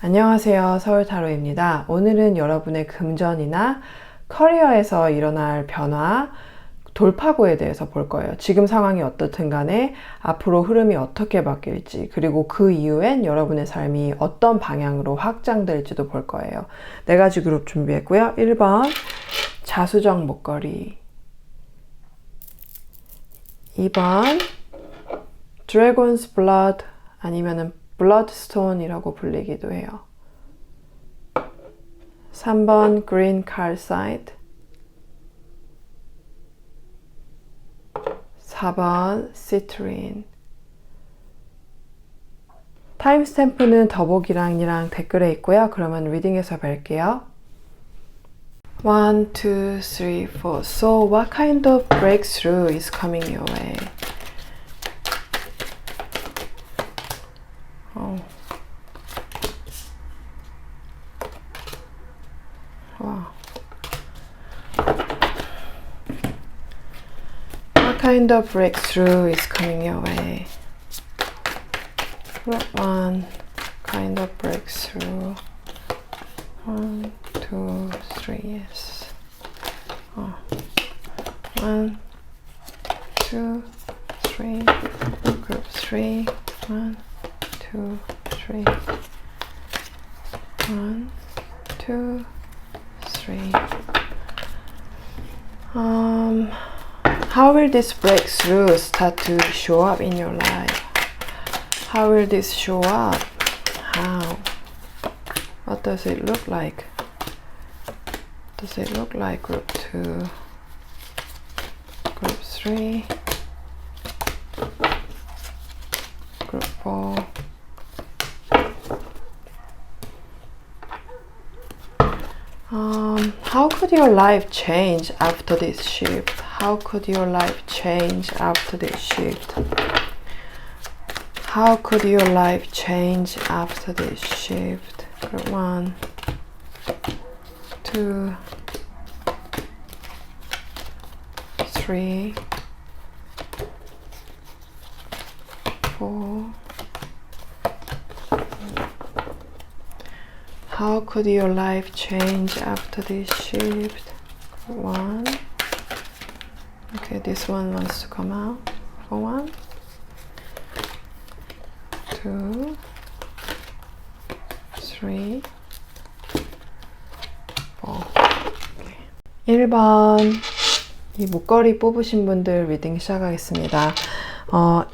안녕하세요. 서울타로입니다. 오늘은 여러분의 금전이나 커리어에서 일어날 변화, 돌파구에 대해서 볼 거예요. 지금 상황이 어떻든 간에 앞으로 흐름이 어떻게 바뀔지, 그리고 그 이후엔 여러분의 삶이 어떤 방향으로 확장될지도 볼 거예요. 4가지 그룹 준비했고요. 1번 자수정 목걸이, 2번 Dragon's Blood 아니면은 블러드스톤이라고 불리기도 해요. 3번 Green Calcite, 4번 Citrine. 타임스탬프는 더보기란이랑 댓글에 있고요. 그러면 리딩에서 뵐게요. 1, 2, 3, 4. So what kind of breakthrough is coming your way? Wow. What kind of breakthrough is coming your way? Group 1, kind of breakthrough. 1, 2, 3, yes. 1, 2, 3, group 3, 1, 2, 3, 1, 2, 3. How will this breakthrough start to show up in your life? How will this show up? How? What does it look like? Does it look like group 2, group 3, group 4? How could your life change after this shift? How could your life change after this shift? How could your life change after this shift? Group 1, 2, 3, 4. How could your life change after this shift? 1. Okay, this one wants to come out for 1, 2, 3, 4. Okay. 1번 이 목걸이 뽑으신 분들 리딩 시작하겠습니다.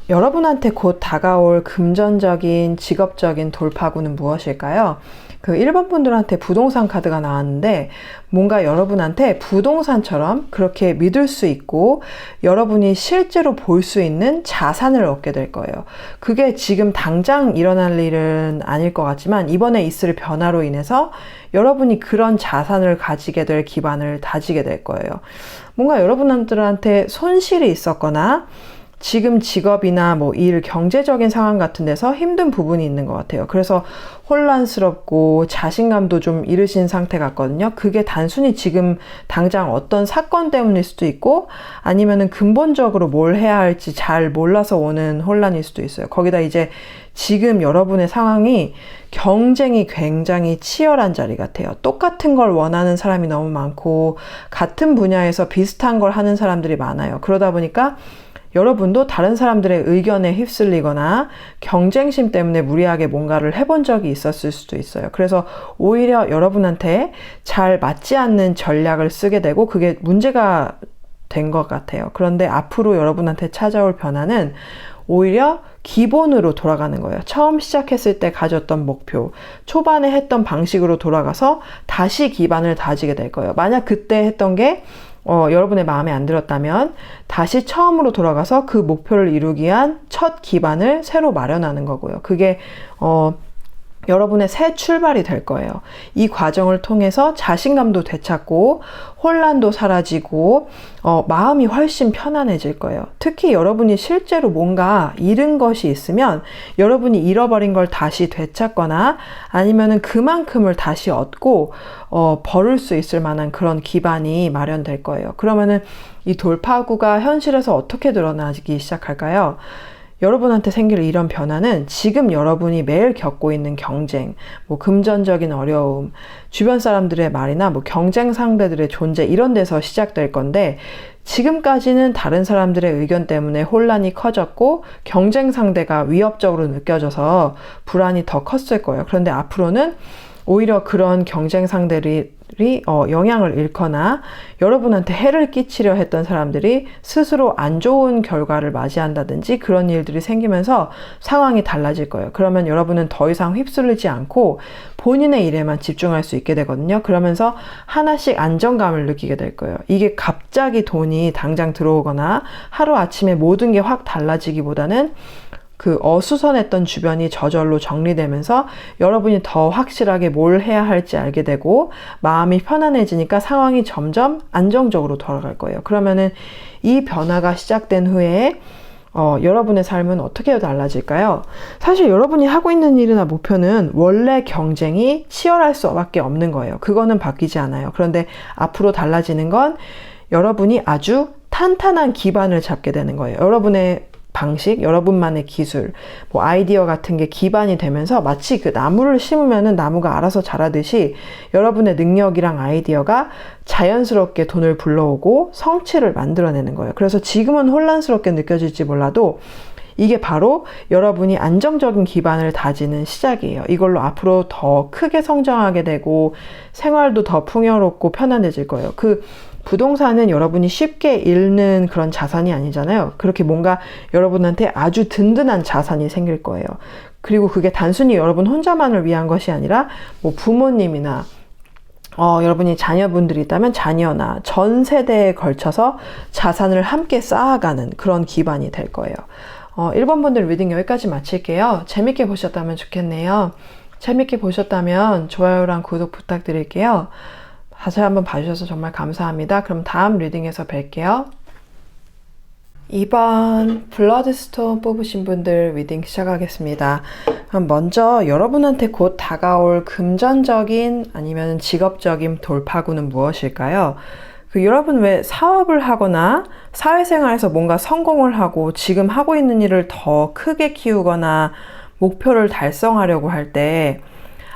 여러분한테 곧 다가올 금전적인, 직업적인 돌파구는 무엇일까요? 그 1번 분들한테 부동산 카드가 나왔는데 뭔가 여러분한테 부동산처럼 그렇게 믿을 수 있고 여러분이 실제로 볼 수 있는 자산을 얻게 될 거예요. 그게 지금 당장 일어날 일은 아닐 것 같지만 이번에 있을 변화로 인해서 여러분이 그런 자산을 가지게 될 기반을 다지게 될 거예요. 뭔가 여러분들한테 손실이 있었거나 지금 직업이나 뭐 일, 경제적인 상황 같은 데서 힘든 부분이 있는 것 같아요. 그래서 혼란스럽고 자신감도 좀 잃으신 상태 같거든요. 그게 단순히 지금 당장 어떤 사건 때문일 수도 있고 아니면은 근본적으로 뭘 해야 할지 잘 몰라서 오는 혼란일 수도 있어요. 거기다 이제 지금 여러분의 상황이 경쟁이 굉장히 치열한 자리 같아요. 똑같은 걸 원하는 사람이 너무 많고 같은 분야에서 비슷한 걸 하는 사람들이 많아요. 그러다 보니까 여러분도 다른 사람들의 의견에 휩쓸리거나 경쟁심 때문에 무리하게 뭔가를 해본 적이 있었을 수도 있어요. 그래서 오히려 여러분한테 잘 맞지 않는 전략을 쓰게 되고 그게 문제가 된 것 같아요. 그런데 앞으로 여러분한테 찾아올 변화는 오히려 기본으로 돌아가는 거예요. 처음 시작했을 때 가졌던 목표, 초반에 했던 방식으로 돌아가서 다시 기반을 다지게 될 거예요. 만약 그때 했던 게 여러분의 마음에 안 들었다면 다시 처음으로 돌아가서 그 목표를 이루기 위한 첫 기반을 새로 마련하는 거고요. 그게 여러분의 새 출발이 될 거예요. 이 과정을 통해서 자신감도 되찾고 혼란도 사라지고 마음이 훨씬 편안해질 거예요. 특히 여러분이 실제로 뭔가 잃은 것이 있으면 여러분이 잃어버린 걸 다시 되찾거나 아니면은 그만큼을 다시 얻고 벌을 수 있을 만한 그런 기반이 마련될 거예요. 그러면은 이 돌파구가 현실에서 어떻게 드러나기 시작할까요? 여러분한테 생길 이런 변화는 지금 여러분이 매일 겪고 있는 경쟁, 뭐 금전적인 어려움, 주변 사람들의 말이나 뭐 경쟁 상대들의 존재 이런 데서 시작될 건데, 지금까지는 다른 사람들의 의견 때문에 혼란이 커졌고 경쟁 상대가 위협적으로 느껴져서 불안이 더 컸을 거예요. 그런데 앞으로는 오히려 그런 경쟁 상대들이 영향을 잃거나 여러분한테 해를 끼치려 했던 사람들이 스스로 안 좋은 결과를 맞이한다든지 그런 일들이 생기면서 상황이 달라질 거예요. 그러면 여러분은 더 이상 휩쓸리지 않고 본인의 일에만 집중할 수 있게 되거든요. 그러면서 하나씩 안정감을 느끼게 될 거예요. 이게 갑자기 돈이 당장 들어오거나 하루아침에 모든 게 확 달라지기보다는 그 어수선했던 주변이 저절로 정리되면서 여러분이 더 확실하게 뭘 해야 할지 알게 되고 마음이 편안해지니까 상황이 점점 안정적으로 돌아갈 거예요. 그러면은 이 변화가 시작된 후에 여러분의 삶은 어떻게 달라질까요? 사실 여러분이 하고 있는 일이나 목표는 원래 경쟁이 치열할 수밖에 없는 거예요. 그거는 바뀌지 않아요. 그런데 앞으로 달라지는 건 여러분이 아주 탄탄한 기반을 잡게 되는 거예요. 여러분의 방식, 여러분만의 기술, 뭐 아이디어 같은 게 기반이 되면서 마치 그 나무를 심으면은 나무가 알아서 자라듯이 여러분의 능력이랑 아이디어가 자연스럽게 돈을 불러오고 성취를 만들어내는 거예요. 그래서 지금은 혼란스럽게 느껴질지 몰라도 이게 바로 여러분이 안정적인 기반을 다지는 시작이에요. 이걸로 앞으로 더 크게 성장하게 되고 생활도 더 풍요롭고 편안해질 거예요. 부동산은 여러분이 쉽게 잃는 그런 자산이 아니잖아요. 그렇게 뭔가 여러분한테 아주 든든한 자산이 생길 거예요. 그리고 그게 단순히 여러분 혼자만을 위한 것이 아니라 뭐 부모님이나 여러분이 자녀분들이 있다면 자녀나 전 세대에 걸쳐서 자산을 함께 쌓아가는 그런 기반이 될 거예요. 1번 분들 리딩 여기까지 마칠게요. 재밌게 보셨다면 좋겠네요. 재밌게 보셨다면 좋아요랑 구독 부탁드릴게요. 다시 한번 봐주셔서 정말 감사합니다. 그럼 다음 리딩에서 뵐게요. 2번 블러드스톤 뽑으신 분들 리딩 시작하겠습니다. 그럼 먼저 여러분한테 곧 다가올 금전적인 아니면 직업적인 돌파구는 무엇일까요? 여러분 왜 사업을 하거나 사회생활에서 뭔가 성공을 하고 지금 하고 있는 일을 더 크게 키우거나 목표를 달성하려고 할 때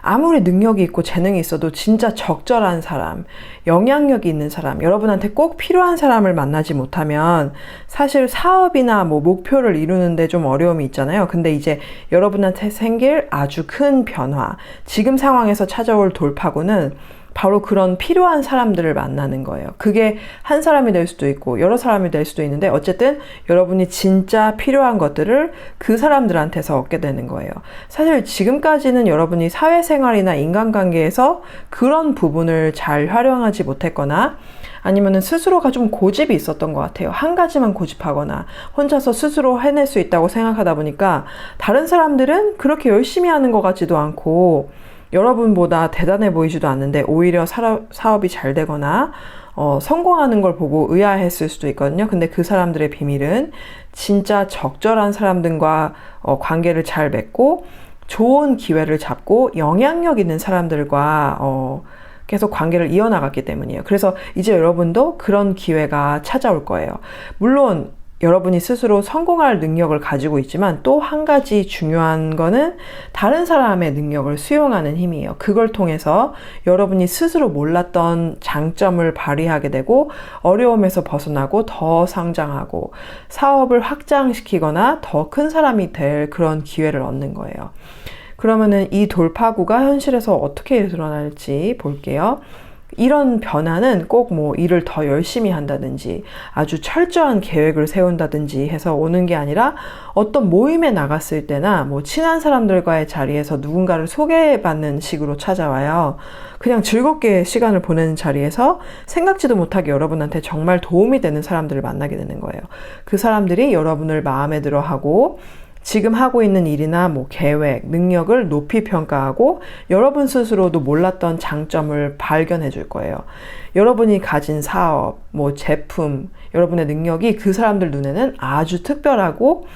아무리 능력이 있고 재능이 있어도 진짜 적절한 사람, 영향력이 있는 사람, 여러분한테 꼭 필요한 사람을 만나지 못하면 사실 사업이나 뭐 목표를 이루는데 좀 어려움이 있잖아요. 근데 이제 여러분한테 생길 아주 큰 변화, 지금 상황에서 찾아올 돌파구는 바로 그런 필요한 사람들을 만나는 거예요. 그게 한 사람이 될 수도 있고 여러 사람이 될 수도 있는데 어쨌든 여러분이 진짜 필요한 것들을 그 사람들한테서 얻게 되는 거예요. 사실 지금까지는 여러분이 사회생활이나 인간관계에서 그런 부분을 잘 활용하지 못했거나 아니면은 스스로가 좀 고집이 있었던 것 같아요. 한 가지만 고집하거나 혼자서 스스로 해낼 수 있다고 생각하다 보니까 다른 사람들은 그렇게 열심히 하는 것 같지도 않고 여러분보다 대단해 보이지도 않는데 오히려 사업이 잘 되거나 성공하는 걸 보고 의아했을 수도 있거든요. 근데 그 사람들의 비밀은 진짜 적절한 사람들과 관계를 잘 맺고 좋은 기회를 잡고 영향력 있는 사람들과 계속 관계를 이어나갔기 때문이에요. 그래서 이제 여러분도 그런 기회가 찾아올 거예요. 물론 여러분이 스스로 성공할 능력을 가지고 있지만 또 한 가지 중요한 거는 다른 사람의 능력을 수용하는 힘이에요. 그걸 통해서 여러분이 스스로 몰랐던 장점을 발휘하게 되고 어려움에서 벗어나고 더 성장하고 사업을 확장시키거나 더 큰 사람이 될 그런 기회를 얻는 거예요. 그러면은 이 돌파구가 현실에서 어떻게 드러날지 볼게요. 이런 변화는 꼭 뭐 일을 더 열심히 한다든지 아주 철저한 계획을 세운다든지 해서 오는 게 아니라 어떤 모임에 나갔을 때나 뭐 친한 사람들과의 자리에서 누군가를 소개받는 식으로 찾아와요. 그냥 즐겁게 시간을 보내는 자리에서 생각지도 못하게 여러분한테 정말 도움이 되는 사람들을 만나게 되는 거예요. 그 사람들이 여러분을 마음에 들어 하고 지금 하고 있는 일이나 뭐 계획, 능력을 높이 평가하고 여러분 스스로도 몰랐던 장점을 발견해 줄 거예요. 여러분이 가진 사업, 뭐 제품, 여러분의 능력이 그 사람들 눈에는 아주 특별하고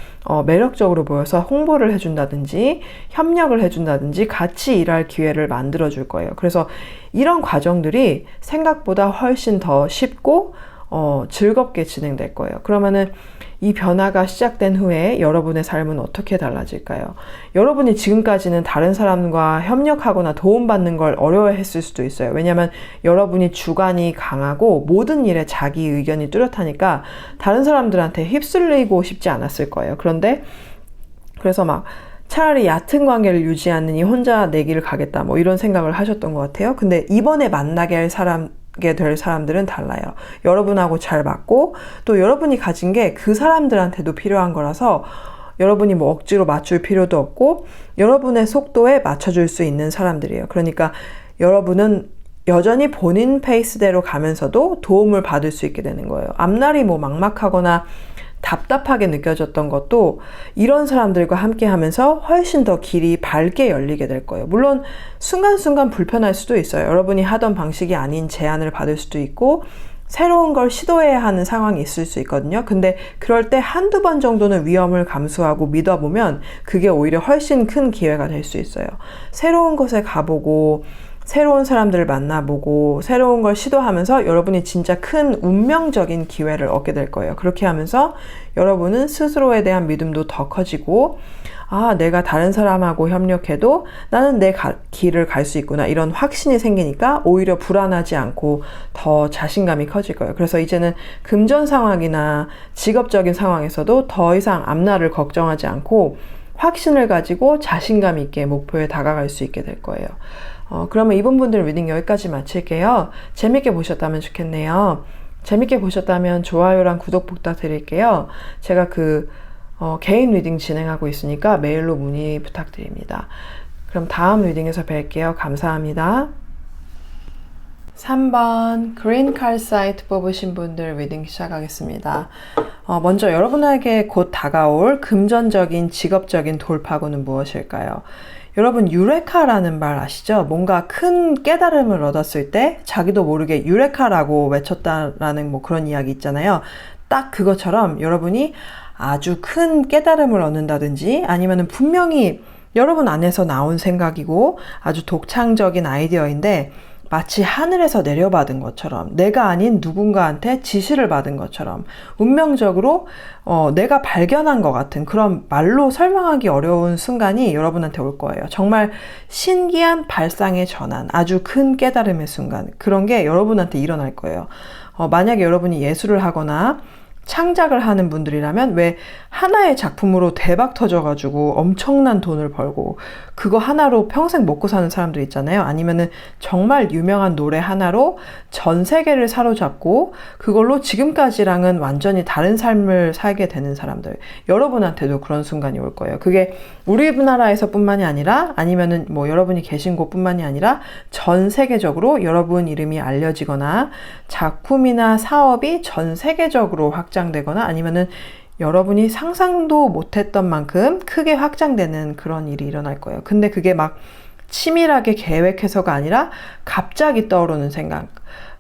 매력적으로 보여서 홍보를 해준다든지 협력을 해준다든지 같이 일할 기회를 만들어 줄 거예요. 그래서 이런 과정들이 생각보다 훨씬 더 쉽고 즐겁게 진행될 거예요. 그러면은 이 변화가 시작된 후에 여러분의 삶은 어떻게 달라질까요? 여러분이 지금까지는 다른 사람과 협력하거나 도움받는 걸 어려워했을 수도 있어요. 왜냐하면 여러분이 주관이 강하고 모든 일에 자기 의견이 뚜렷하니까 다른 사람들한테 휩쓸리고 싶지 않았을 거예요. 그래서 막 차라리 얕은 관계를 유지하느니 혼자 내 길을 가겠다 뭐 이런 생각을 하셨던 것 같아요. 근데 이번에 만나게 될 사람들은 달라요. 여러분하고 잘 맞고 또 여러분이 가진 게 그 사람들한테도 필요한 거라서 여러분이 뭐 억지로 맞출 필요도 없고 여러분의 속도에 맞춰줄 수 있는 사람들이에요. 그러니까 여러분은 여전히 본인 페이스대로 가면서도 도움을 받을 수 있게 되는 거예요. 앞날이 뭐 막막하거나 답답하게 느껴졌던 것도 이런 사람들과 함께 하면서 훨씬 더 길이 밝게 열리게 될 거예요. 물론 순간순간 불편할 수도 있어요. 여러분이 하던 방식이 아닌 제안을 받을 수도 있고 새로운 걸 시도해야 하는 상황이 있을 수 있거든요. 근데 그럴 때 한두 번 정도는 위험을 감수하고 믿어보면 그게 오히려 훨씬 큰 기회가 될 수 있어요. 새로운 곳에 가보고 새로운 사람들을 만나보고 새로운 걸 시도하면서 여러분이 진짜 큰 운명적인 기회를 얻게 될 거예요. 그렇게 하면서 여러분은 스스로에 대한 믿음도 더 커지고 내가 다른 사람하고 협력해도 나는 내 길을 갈 수 있구나 이런 확신이 생기니까 오히려 불안하지 않고 더 자신감이 커질 거예요. 그래서 이제는 금전 상황이나 직업적인 상황에서도 더 이상 앞날을 걱정하지 않고 확신을 가지고 자신감 있게 목표에 다가갈 수 있게 될 거예요. 그러면 이번 분들 리딩 여기까지 마칠게요. 재밌게 보셨다면 좋겠네요. 재밌게 보셨다면 좋아요랑 구독 부탁드릴게요. 제가 개인 리딩 진행하고 있으니까 메일로 문의 부탁드립니다. 그럼 다음 리딩에서 뵐게요. 감사합니다. 3번 그린 칼 사이트 뽑으신 분들 리딩 시작하겠습니다. 먼저 여러분에게 곧 다가올 금전적인 직업적인 돌파구는 무엇일까요? 여러분 유레카라는 말 아시죠? 뭔가 큰 깨달음을 얻었을 때 자기도 모르게 유레카라고 외쳤다라는 뭐 그런 이야기 있잖아요. 딱 그것처럼 여러분이 아주 큰 깨달음을 얻는다든지 아니면은 분명히 여러분 안에서 나온 생각이고 아주 독창적인 아이디어인데 마치 하늘에서 내려받은 것처럼 내가 아닌 누군가한테 지시를 받은 것처럼 운명적으로 내가 발견한 것 같은 그런 말로 설명하기 어려운 순간이 여러분한테 올 거예요. 정말 신기한 발상의 전환, 아주 큰 깨달음의 순간 그런 게 여러분한테 일어날 거예요. 만약에 여러분이 예술을 하거나 창작을 하는 분들이라면 왜 하나의 작품으로 대박 터져가지고 엄청난 돈을 벌고 그거 하나로 평생 먹고 사는 사람들 있잖아요. 아니면은 정말 유명한 노래 하나로 전 세계를 사로잡고 그걸로 지금까지랑은 완전히 다른 삶을 살게 되는 사람들. 여러분한테도 그런 순간이 올 거예요. 그게 우리나라에서 뿐만이 아니라 아니면은 뭐 여러분이 계신 곳뿐만이 아니라 전 세계적으로 여러분 이름이 알려지거나 작품이나 사업이 전 세계적으로 확장되거나 아니면은 여러분이 상상도 못했던 만큼 크게 확장되는 그런 일이 일어날 거예요. 근데 그게 막 치밀하게 계획해서가 아니라 갑자기 떠오르는 생각,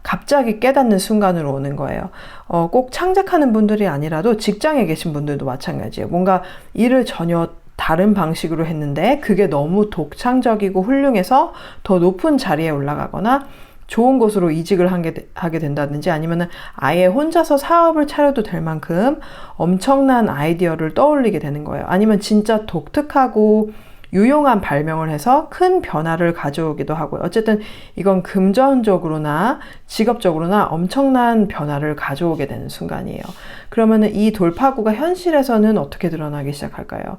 갑자기 깨닫는 순간으로 오는 거예요. 꼭 창작하는 분들이 아니라도 직장에 계신 분들도 마찬가지예요. 뭔가 일을 전혀 다른 방식으로 했는데 그게 너무 독창적이고 훌륭해서 더 높은 자리에 올라가거나 좋은 곳으로 이직을 하게 된다든지 아니면은 아예 혼자서 사업을 차려도 될 만큼 엄청난 아이디어를 떠올리게 되는 거예요. 아니면 진짜 독특하고 유용한 발명을 해서 큰 변화를 가져오기도 하고요. 어쨌든 이건 금전적으로나 직업적으로나 엄청난 변화를 가져오게 되는 순간이에요. 그러면은 이 돌파구가 현실에서는 어떻게 드러나기 시작할까요?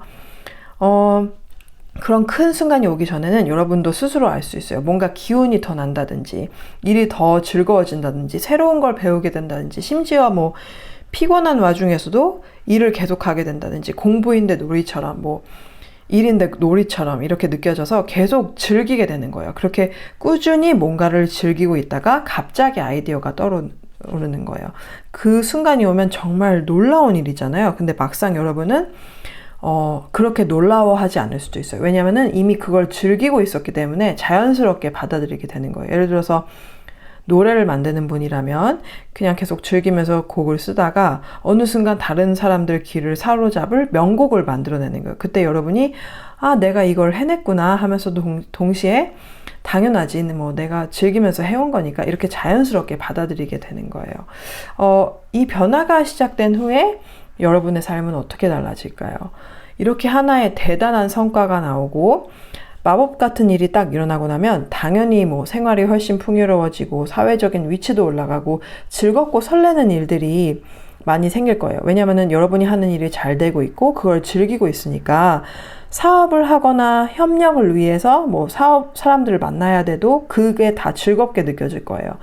그런 큰 순간이 오기 전에는 여러분도 스스로 알 수 있어요. 뭔가 기운이 더 난다든지 일이 더 즐거워진다든지 새로운 걸 배우게 된다든지 심지어 뭐 피곤한 와중에서도 일을 계속하게 된다든지 공부인데 놀이처럼 뭐 일인데 놀이처럼 이렇게 느껴져서 계속 즐기게 되는 거예요. 그렇게 꾸준히 뭔가를 즐기고 있다가 갑자기 아이디어가 떠오르는 거예요. 그 순간이 오면 정말 놀라운 일이잖아요. 근데 막상 여러분은 그렇게 놀라워하지 않을 수도 있어요. 왜냐면은 이미 그걸 즐기고 있었기 때문에 자연스럽게 받아들이게 되는 거예요. 예를 들어서 노래를 만드는 분이라면 그냥 계속 즐기면서 곡을 쓰다가 어느 순간 다른 사람들 귀를 사로잡을 명곡을 만들어내는 거예요. 그때 여러분이 내가 이걸 해냈구나 하면서도 동시에 당연하지. 뭐 내가 즐기면서 해온 거니까 이렇게 자연스럽게 받아들이게 되는 거예요. 이 변화가 시작된 후에 여러분의 삶은 어떻게 달라질까요? 이렇게 하나의 대단한 성과가 나오고 마법 같은 일이 딱 일어나고 나면 당연히 뭐 생활이 훨씬 풍요로워지고 사회적인 위치도 올라가고 즐겁고 설레는 일들이 많이 생길 거예요. 왜냐면은 여러분이 하는 일이 잘 되고 있고 그걸 즐기고 있으니까 사업을 하거나 협력을 위해서 뭐 사람들을 만나야 돼도 그게 다 즐겁게 느껴질 거예요.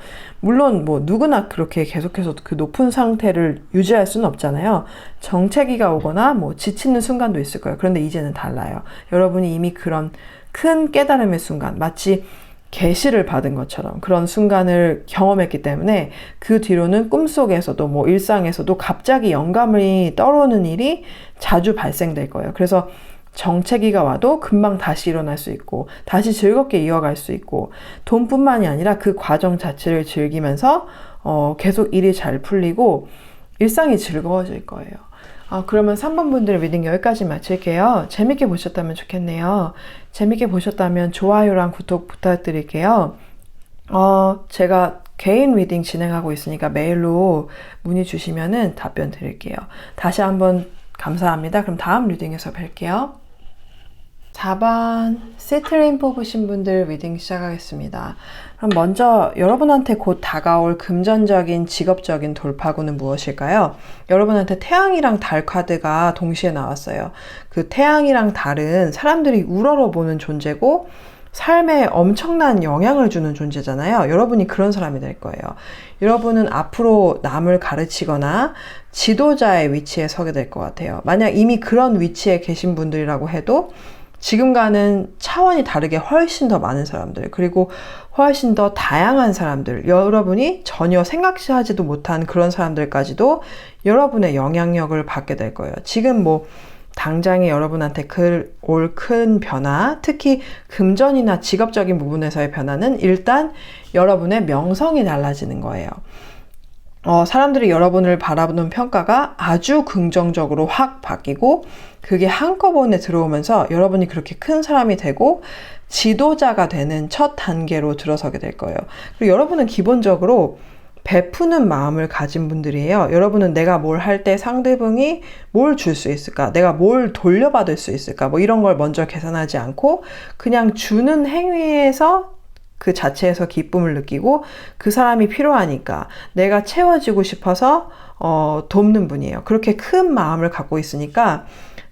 물론 뭐 누구나 그렇게 계속해서 그 높은 상태를 유지할 수는 없잖아요. 정체기가 오거나 뭐 지치는 순간도 있을 거예요. 그런데 이제는 달라요. 여러분이 이미 그런 큰 깨달음의 순간, 마치 계시를 받은 것처럼 그런 순간을 경험했기 때문에 그 뒤로는 꿈속에서도 뭐 일상에서도 갑자기 영감이 떠오르는 일이 자주 발생될 거예요. 그래서 정체기가 와도 금방 다시 일어날 수 있고 다시 즐겁게 이어갈 수 있고 돈뿐만이 아니라 그 과정 자체를 즐기면서 계속 일이 잘 풀리고 일상이 즐거워질 거예요. 그러면 3번 분들의 리딩 여기까지 마칠게요. 재밌게 보셨다면 좋겠네요. 재밌게 보셨다면 좋아요랑 구독 부탁드릴게요. 제가 개인 리딩 진행하고 있으니까 메일로 문의 주시면은 답변 드릴게요. 다시 한번 감사합니다. 그럼 다음 리딩에서 뵐게요. 4번 시트린 뽑으신 분들 리딩 시작하겠습니다. 그럼 먼저 여러분한테 곧 다가올 금전적인 직업적인 돌파구는 무엇일까요? 여러분한테 태양이랑 달 카드가 동시에 나왔어요. 그 태양이랑 달은 사람들이 우러러보는 존재고 삶에 엄청난 영향을 주는 존재잖아요. 여러분이 그런 사람이 될 거예요. 여러분은 앞으로 남을 가르치거나 지도자의 위치에 서게 될 것 같아요. 만약 이미 그런 위치에 계신 분들이라고 해도 지금과는 차원이 다르게 훨씬 더 많은 사람들, 그리고 훨씬 더 다양한 사람들, 여러분이 전혀 생각하지도 못한 그런 사람들까지도 여러분의 영향력을 받게 될 거예요. 지금 뭐 당장에 여러분한테 올 큰 변화, 특히 금전이나 직업적인 부분에서의 변화는 일단 여러분의 명성이 달라지는 거예요. 사람들이 여러분을 바라보는 평가가 아주 긍정적으로 확 바뀌고 그게 한꺼번에 들어오면서 여러분이 그렇게 큰 사람이 되고 지도자가 되는 첫 단계로 들어서게 될 거예요. 그리고 여러분은 기본적으로 베푸는 마음을 가진 분들이에요. 여러분은 내가 뭘 할 때 상대방이 뭘 줄 수 있을까? 내가 뭘 돌려받을 수 있을까? 뭐 이런 걸 먼저 계산하지 않고 그냥 주는 행위에서 그 자체에서 기쁨을 느끼고 그 사람이 필요하니까 내가 채워지고 싶어서 돕는 분이에요. 그렇게 큰 마음을 갖고 있으니까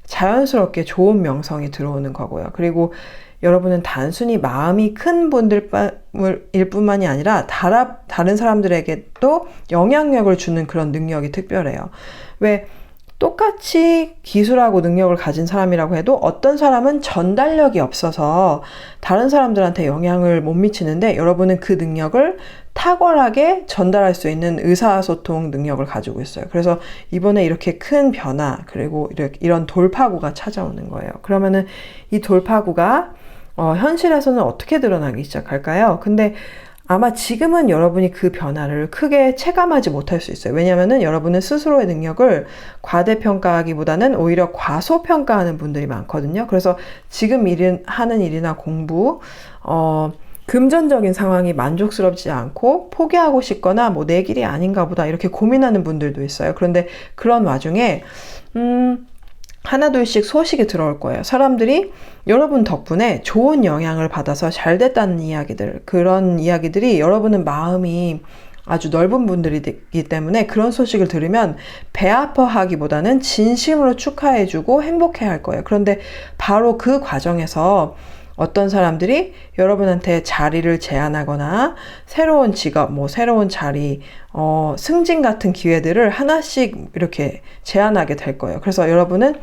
자연스럽게 좋은 명성이 들어오는 거고요. 그리고 여러분은 단순히 마음이 큰 분들일 뿐만이 아니라 다른 사람들에게도 영향력을 주는 그런 능력이 특별해요. 왜 똑같이 기술하고 능력을 가진 사람이라고 해도 어떤 사람은 전달력이 없어서 다른 사람들한테 영향을 못 미치는데 여러분은 그 능력을 탁월하게 전달할 수 있는 의사소통 능력을 가지고 있어요. 그래서 이번에 이렇게 큰 변화 그리고 이런 돌파구가 찾아오는 거예요. 그러면은 이 돌파구가 현실에서는 어떻게 드러나기 시작할까요? 근데 아마 지금은 여러분이 그 변화를 크게 체감하지 못할 수 있어요. 왜냐하면 여러분은 스스로의 능력을 과대평가하기보다는 오히려 과소평가하는 분들이 많거든요. 그래서 지금 하는 일이나 공부, 금전적인 상황이 만족스럽지 않고 포기하고 싶거나 뭐 내 길이 아닌가 보다 이렇게 고민하는 분들도 있어요. 그런데 그런 와중에 하나둘씩 소식이 들어올 거예요. 사람들이 여러분 덕분에 좋은 영향을 받아서 잘 됐다는 이야기들, 그런 이야기들이 여러분은 마음이 아주 넓은 분들이기 때문에 그런 소식을 들으면 배 아파하기보다는 진심으로 축하해주고 행복해할 거예요. 그런데 바로 그 과정에서 어떤 사람들이 여러분한테 자리를 제안하거나 새로운 직업, 새로운 자리, 승진 같은 기회들을 하나씩 이렇게 제안하게 될 거예요. 그래서 여러분은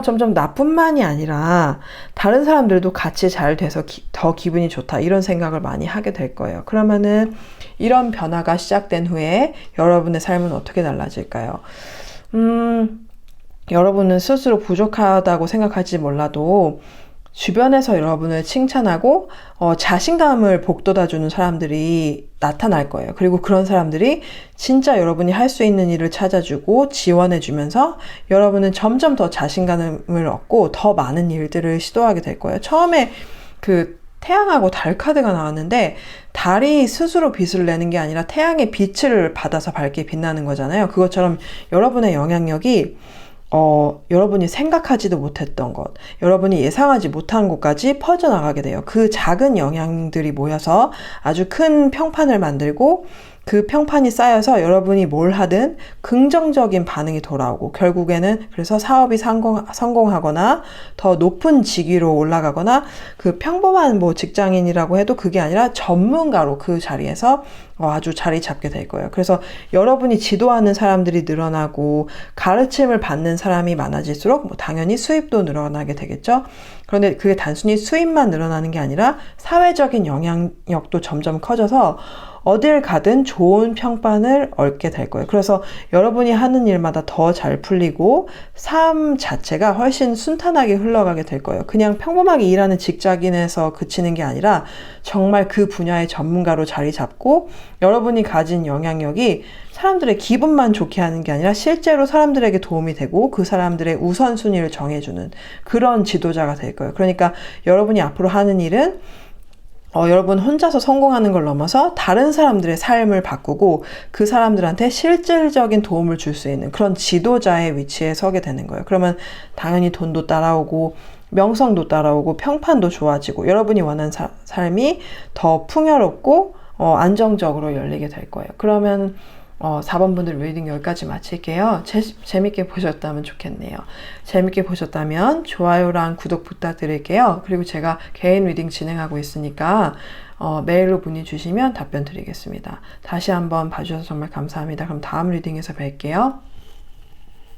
점점 나뿐만이 아니라 다른 사람들도 같이 잘 돼서 더 기분이 좋다 이런 생각을 많이 하게 될 거예요. 그러면은 이런 변화가 시작된 후에 여러분의 삶은 어떻게 달라질까요? 여러분은 스스로 부족하다고 생각할지 몰라도 주변에서 여러분을 칭찬하고 자신감을 북돋아주는 사람들이 나타날 거예요. 그리고 그런 사람들이 진짜 여러분이 할 수 있는 일을 찾아주고 지원해주면서 여러분은 점점 더 자신감을 얻고 더 많은 일들을 시도하게 될 거예요. 처음에 그 태양하고 달 카드가 나왔는데 달이 스스로 빛을 내는 게 아니라 태양의 빛을 받아서 밝게 빛나는 거잖아요. 그것처럼 여러분의 영향력이 여러분이 생각하지도 못했던 것, 여러분이 예상하지 못한 곳까지 퍼져나가게 돼요. 그 작은 영향들이 모여서 아주 큰 평판을 만들고 그 평판이 쌓여서 여러분이 뭘 하든 긍정적인 반응이 돌아오고 결국에는 그래서 사업이 성공하거나 더 높은 직위로 올라가거나 그 평범한 뭐 직장인이라고 해도 그게 아니라 전문가로 그 자리에서 아주 자리 잡게 될 거예요. 그래서 여러분이 지도하는 사람들이 늘어나고 가르침을 받는 사람이 많아질수록 뭐 당연히 수입도 늘어나게 되겠죠. 그런데 그게 단순히 수입만 늘어나는 게 아니라 사회적인 영향력도 점점 커져서 어딜 가든 좋은 평판을 얻게 될 거예요. 그래서 여러분이 하는 일마다 더 잘 풀리고 삶 자체가 훨씬 순탄하게 흘러가게 될 거예요. 그냥 평범하게 일하는 직장인에서 그치는 게 아니라 정말 그 분야의 전문가로 자리 잡고 여러분이 가진 영향력이 사람들의 기분만 좋게 하는 게 아니라 실제로 사람들에게 도움이 되고 그 사람들의 우선순위를 정해주는 그런 지도자가 될 거예요. 그러니까 여러분이 앞으로 하는 일은 여러분 혼자서 성공하는 걸 넘어서 다른 사람들의 삶을 바꾸고 그 사람들한테 실질적인 도움을 줄 수 있는 그런 지도자의 위치에 서게 되는 거예요. 그러면 당연히 돈도 따라오고 명성도 따라오고 평판도 좋아지고 여러분이 원하는 삶이 더 풍요롭고 안정적으로 열리게 될 거예요. 그러면 4번 분들 리딩 여기까지 마칠게요. 재밌게 보셨다면 좋겠네요. 재밌게 보셨다면 좋아요랑 구독 부탁드릴게요. 그리고 제가 개인 리딩 진행하고 있으니까 메일로 문의 주시면 답변 드리겠습니다. 다시 한번 봐주셔서 정말 감사합니다. 그럼 다음 리딩에서 뵐게요.